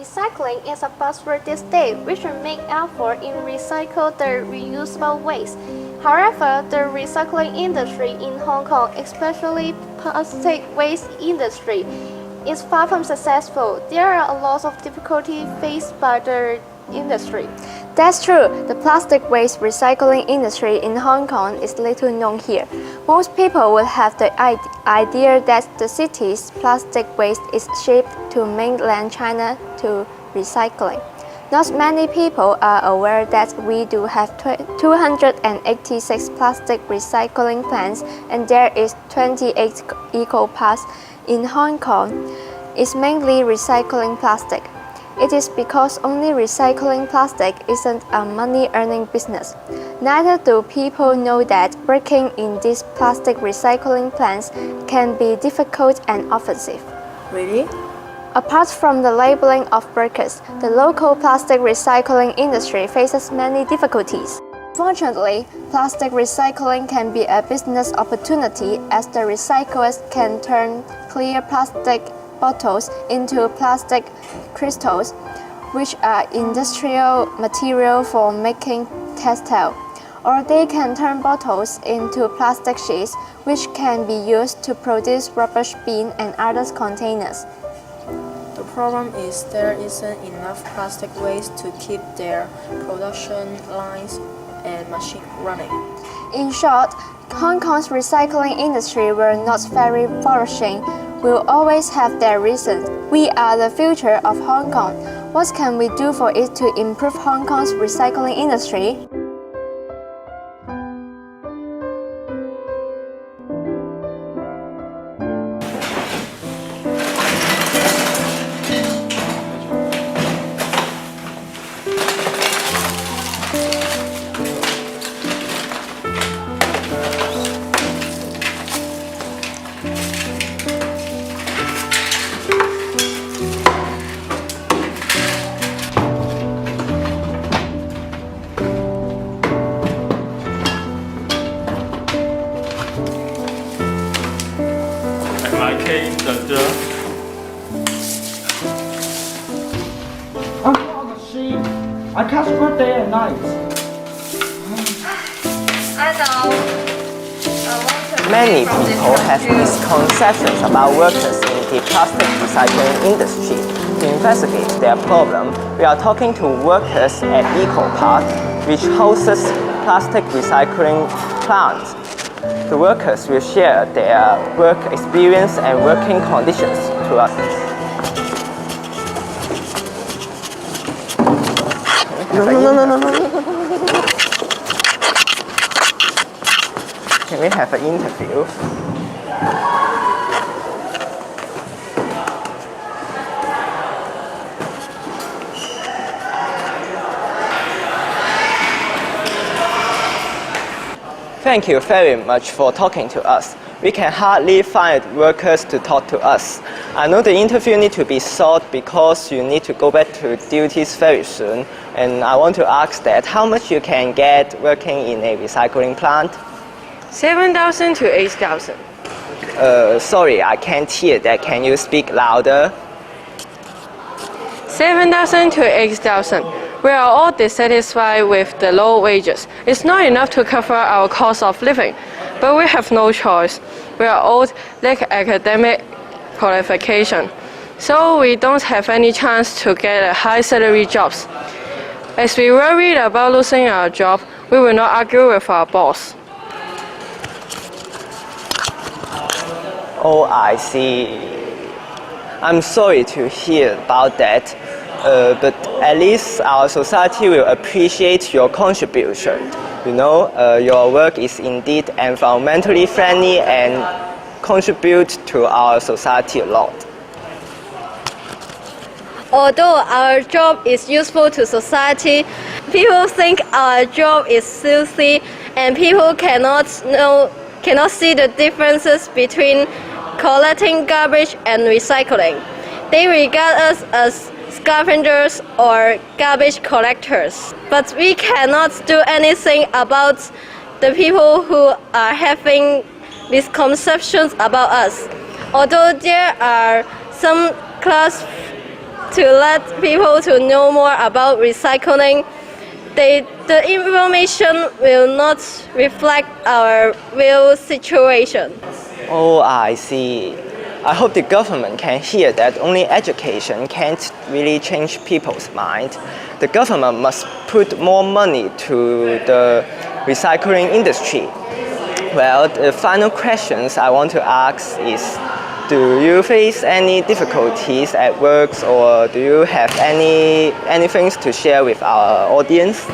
Recycling is a buzzword these days, which should make effort in recycle the reusable waste. However, the recycling industry in Hong Kong, especially plastic waste industry, is far from successful. There are a lot of difficulties faced by the industry. That's true. The plastic waste recycling industry in Hong Kong is little known here. Most people will have the idea that the city's plastic waste is shipped to mainland China to recycling. Not many people are aware that we do have 286 plastic recycling plants and there is 28 eco-parks in Hong Kong. It's mainly recycling plastic. It is because only recycling plastic isn't a money-earning business. Neither do people know that working in these plastic recycling plants can be difficult and offensive. Really? Apart from the labeling of workers, the local plastic recycling industry faces many difficulties. Fortunately, plastic recycling can be a business opportunity as the recyclers can turn clear plastic bottles into plastic crystals, which are industrial material for making textile. Or they can turn bottles into plastic sheets, which can be used to produce rubbish bin and other containers. The problem is there isn't enough plastic waste to keep their production lines and machines running. In short, Hong Kong's recycling industry will not very flourishing, will always have their reasons. We are the future of Hong Kong. What can we do for it to improve Hong Kong's recycling industry? I'm on the sheet. I can't work day and night. I know. Many people have misconceptions about workers in the plastic recycling industry. To investigate their problem, we are talking to workers at Eco Park, which hosts plastic recycling plants. The workers will share their work experience and working conditions to us. No. Can we have an interview? Thank you very much for talking to us. We can hardly find workers to talk to us. I know the interview needs to be short because you need to go back to duties very soon. And I want to ask that how much you can get working in a recycling plant? 7,000 to 8,000. Sorry, I can't hear that. Can you speak louder? 7,000 to 8,000. We are all dissatisfied with the low wages. It's not enough to cover our cost of living, but we have no choice. We are old, lack academic qualification, so we don't have any chance to get a high salary jobs. As we worried about losing our job, we will not argue with our boss. Oh, I see. I'm sorry to hear about that. But at least our society will appreciate your contribution. You know, your work is indeed environmentally friendly and contribute to our society a lot. Although our job is useful to society, people think our job is filthy and people cannot see the differences between collecting garbage and recycling. They regard us as scavengers or garbage collectors. But we cannot do anything about the people who are having misconceptions about us. Although there are some class to let people to know more about recycling, the information will not reflect our real situation. Oh, I see. I hope the government can hear that only education can't really change people's mind. The government must put more money to the recycling industry. Well, the final questions I want to ask is, do you face any difficulties at work, or do you have anything to share with our audience?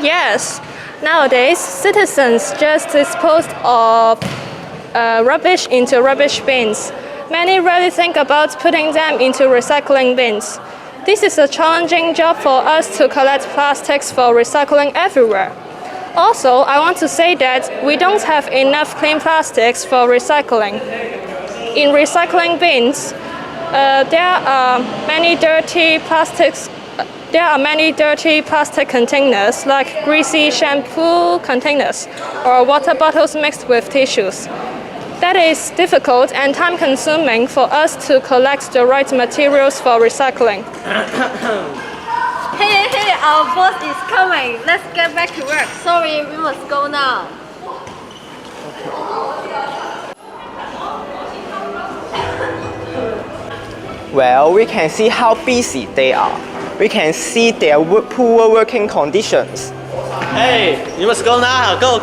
Yes. Nowadays, citizens just dispose of rubbish into rubbish bins. Many rarely think about putting them into recycling bins. This is a challenging job for us to collect plastics for recycling everywhere. Also, I want to say that we don't have enough clean plastics for recycling. In recycling bins, there are many dirty plastic containers like greasy shampoo containers or water bottles mixed with tissues. That is difficult and time-consuming for us to collect the right materials for recycling. Hey, our boss is coming. Let's get back to work. Sorry, we must go now. Well, we can see how busy they are. We can see their poor working conditions. Hey, you must go now. Go.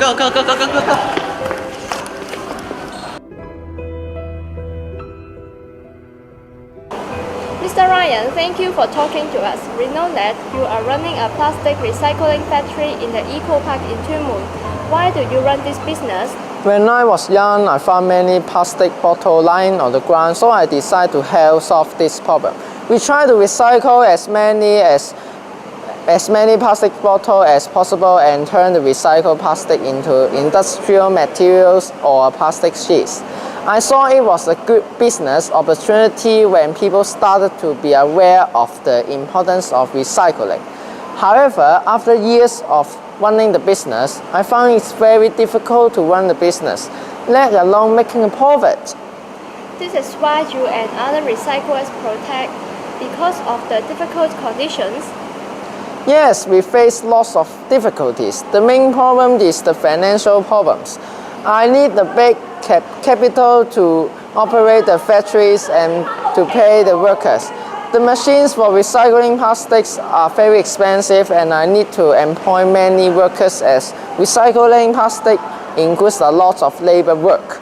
Mr. Ryan, thank you for talking to us. We know that you are running a plastic recycling factory in the Eco Park in Tulum. Why do you run this business? When I was young, I found many plastic bottles lying on the ground, so I decided to help solve this problem. We try to recycle as many plastic bottles as possible and turn the recycled plastic into industrial materials or plastic sheets. I saw it was a good business opportunity when people started to be aware of the importance of recycling. However, after years of running the business, I found it's very difficult to run the business, let alone making a profit. This is why you and other recyclers protest because of the difficult conditions. Yes, we face lots of difficulties. The main problem is the financial problems. I need the big capital to operate the factories and to pay the workers. The machines for recycling plastics are very expensive and I need to employ many workers as recycling plastic includes a lot of labor work.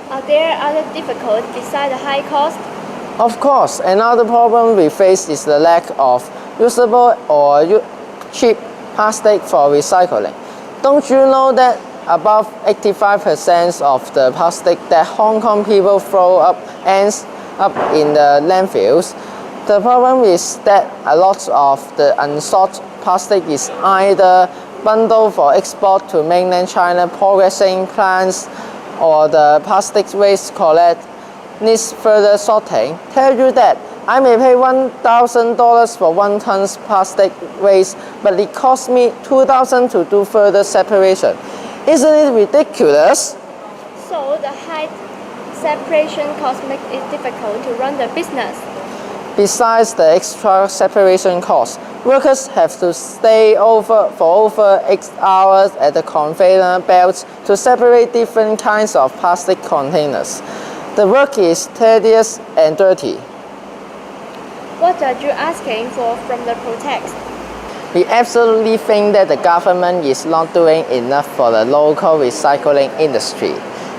Are there other difficulties besides the high cost? Of course, another problem we face is the lack of usable or cheap plastic for recycling. Don't you know that above 85% of the plastic that Hong Kong people throw up ends up in the landfills? The problem is that a lot of the unsorted plastic is either bundled for export to mainland China processing plants, or the plastic waste collected needs further sorting. Tell you that I may pay $1,000 for 1 ton plastic waste, but it costs me $2,000 to do further separation. Isn't it ridiculous? So the high separation cost makes it difficult to run the business. Besides the extra separation cost, workers have to stay over for over 8 hours at the conveyor belts to separate different kinds of plastic containers. The work is tedious and dirty. What are you asking for from the protest? We absolutely think that the government is not doing enough for the local recycling industry.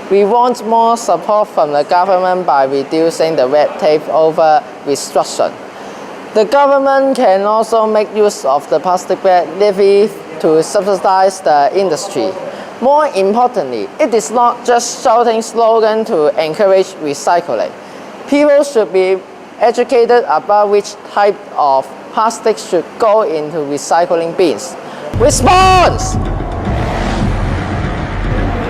We want more support from the government by reducing the red tape over restructuring. The government can also make use of the plastic bag levy to subsidize the industry. More importantly, it is not just shouting slogans to encourage recycling. People should be educated about which type of plastic should go into recycling bins. Response!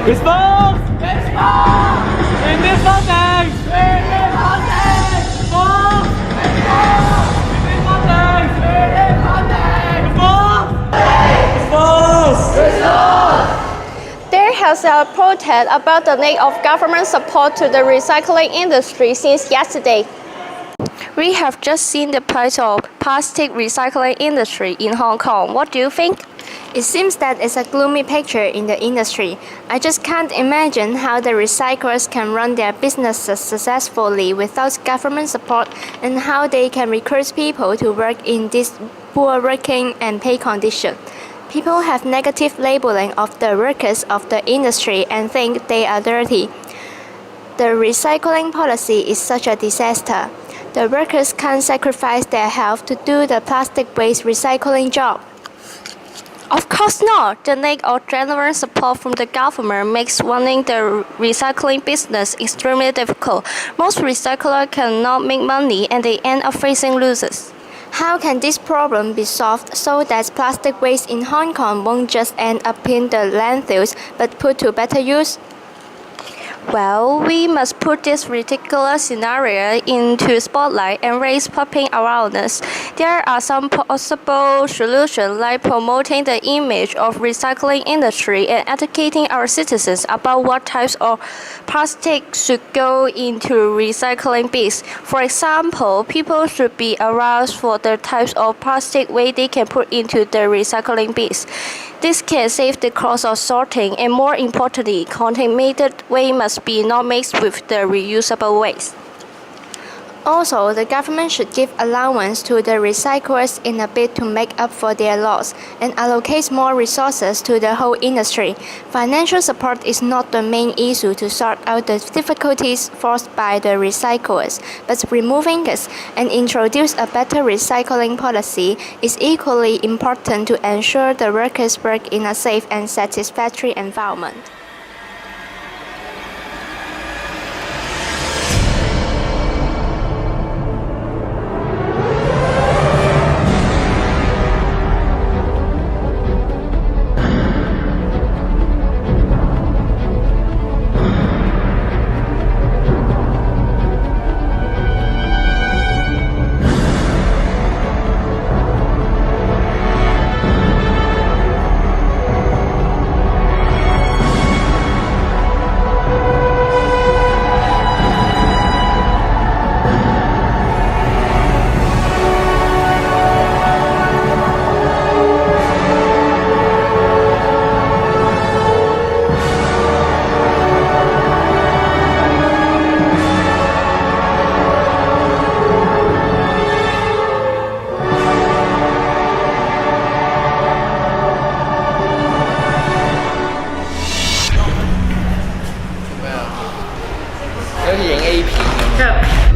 Response! Response! We need funding! We need funding! Response! Response! We need funding! We need funding! Response! Response! Response! There has reported about the need of government support to the recycling industry since yesterday. We have just seen the plight of plastic recycling industry in Hong Kong. What do you think? It seems that it's a gloomy picture in the industry. I just can't imagine how the recyclers can run their businesses successfully without government support and how they can recruit people to work in this poor working and pay condition. People have negative labeling of the workers of the industry and think they are dirty. The recycling policy is such a disaster. The workers can't sacrifice their health to do the plastic waste recycling job. Of course not. The lack of genuine support from the government makes running the recycling business extremely difficult. Most recyclers cannot make money and they end up facing losses. How can this problem be solved so that plastic waste in Hong Kong won't just end up in the landfills but put to better use? Well, we must put this ridiculous scenario into spotlight and raise public awareness. There are some possible solutions like promoting the image of recycling industry and educating our citizens about what types of plastic should go into recycling bins. For example, people should be aroused for the types of plastic waste they can put into the recycling bins. This can save the cost of sorting and more importantly, contaminated waste must be not mixed with the reusable waste. Also, the government should give allowance to the recyclers in a bid to make up for their loss and allocate more resources to the whole industry. Financial support is not the main issue to sort out the difficulties forced by the recyclers, but removing this and introduce a better recycling policy is equally important to ensure the workers work in a safe and satisfactory environment. A 片